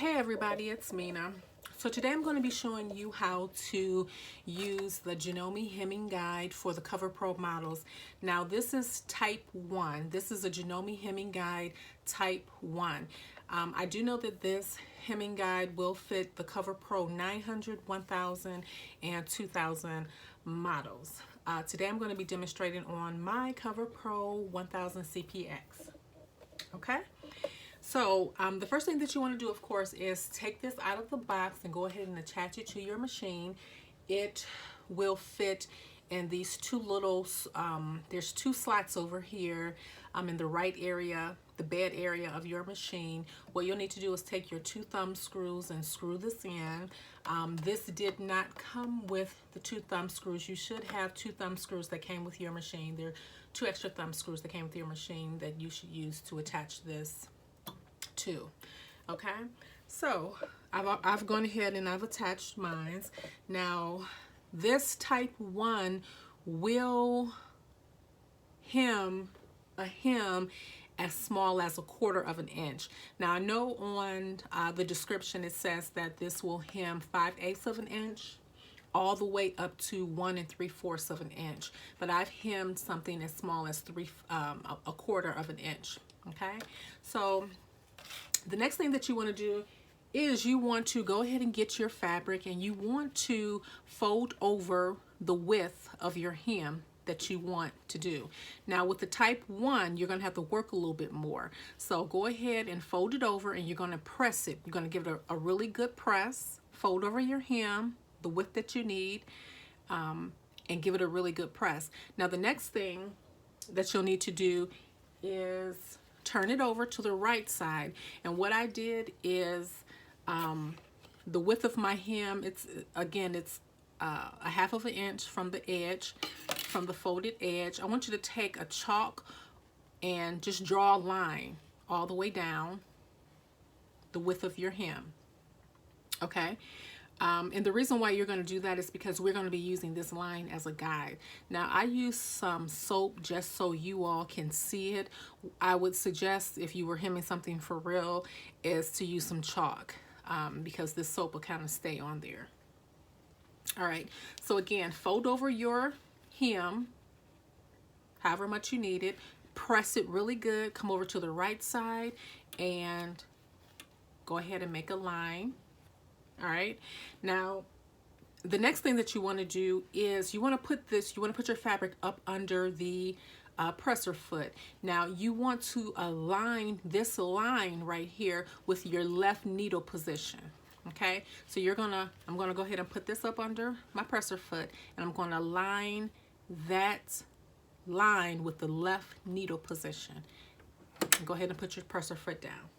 Hey everybody, it's Mina. So today I'm going to be showing you how to use the Janome Hemming guide for the Cover Pro models. Now this is type 1. This is a Janome Hemming guide type 1. I do know that this hemming guide will fit the Cover Pro 900, 1000, and 2000 models. Today I'm going to be demonstrating on my Cover Pro 1000 CPX. Okay? So the first thing that you want to do, of course, is take this out of the box and go ahead and attach it to your machine. It will fit in these two little, there's two slots over here in the right area, the bed area of your machine. What you'll need to do is take your 2 thumb screws and screw this in. This did not come with the 2 thumb screws. You should have 2 thumb screws that came with your machine. There are 2 extra thumb screws that came with your machine that you should use to attach this to. Okay, so I've gone ahead and I've attached mine. Now this type 1 will hem a hem as small as 1/4 of an inch. Now I know on the description it says that this will hem 5/8 of an inch all the way up to 1 3/4 of an inch, but I've hemmed something as small as 1/4 of an inch. Okay, so the next thing that you want to do is you want to go ahead and get your fabric and you want to fold over the width of your hem that you want to do. Now with the type 1, you're going to have to work a little bit more. So go ahead and fold it over and you're going to press it. You're going to give it a really good press. Fold over your hem, the width that you need, and give it a really good press. Now the next thing that you'll need to do is turn it over to the right side. And what I did is the width of my hem, it's a 1/2 of an inch from the edge, from the folded edge. I want you to take a chalk and just draw a line all the way down the width of your hem. Okay, and the reason why you're going to do that is because we're going to be using this line as a guide. Now I use some soap just so you all can see it. I would suggest, if you were hemming something for real, is to use some chalk because this soap will kind of stay on there. All right, so again, fold over your hem however much you need it, press it really good, come over to the right side and go ahead and make a line. All right, now the next thing that you want to do is you want to put your fabric up under the presser foot. Now you want to align this line right here with your left needle position. Okay, so I'm gonna go ahead and put this up under my presser foot and I'm going to line that line with the left needle position. Go ahead and put your presser foot down.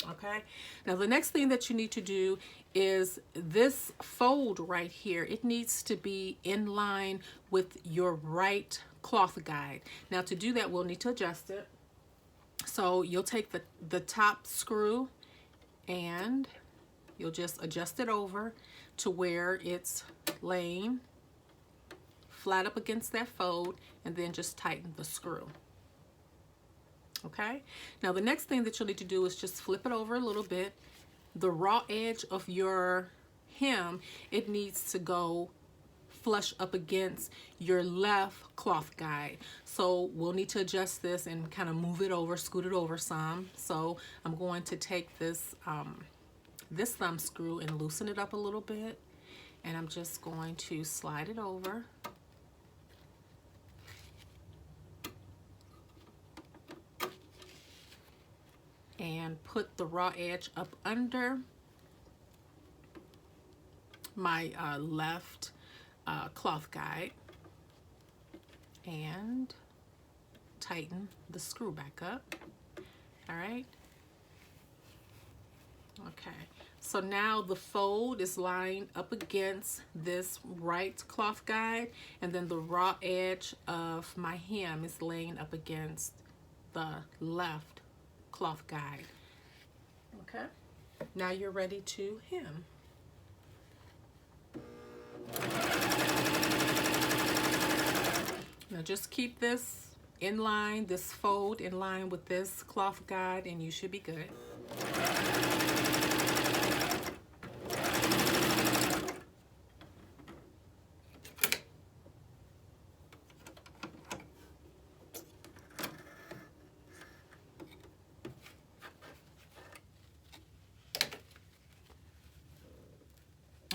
Okay, now the next thing that you need to do is this fold right here. It needs to be in line with your right cloth guide. Now to do that, we'll need to adjust it. So you'll take the top screw and you'll just adjust it over to where it's laying flat up against that fold and then just tighten the screw. Okay, now the next thing that you'll need to do is just flip it over a little bit. The raw edge of your hem, it needs to go flush up against your left cloth guide. So we'll need to adjust this and kind of move it over, scoot it over some. So I'm going to take this this thumb screw and loosen it up a little bit, and I'm just going to slide it over. And put the raw edge up under my left cloth guide and tighten the screw back up. All right. Okay, so now the fold is lined up against this right cloth guide and then the raw edge of my hem is laying up against the left cloth guide. Okay, now you're ready to hem. Now just keep this in line, this fold in line with this cloth guide, and you should be good.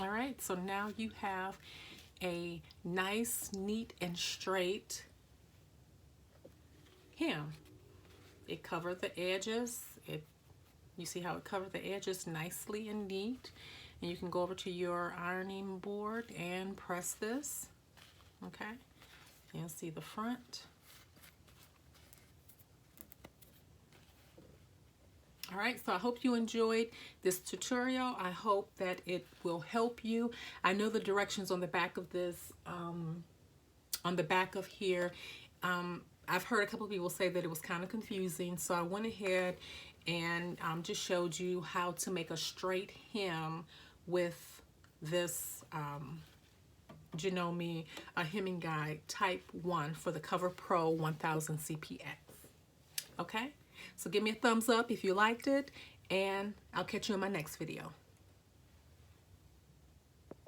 All right, so now you have a nice, neat, and straight hem. It covered the edges. You see how it covered the edges nicely and neat. And you can go over to your ironing board and press this. Okay, and see the front. All right, so I hope you enjoyed this tutorial. I hope that it will help you. I know the directions on the back of this, on the back of here, I've heard a couple of people say that it was kind of confusing, so I went ahead and just showed you how to make a straight hem with this Janome Hemming Guide Type 1 for the Cover Pro 1000 CPX. Okay, so give me a thumbs up if you liked it, and I'll catch you in my next video.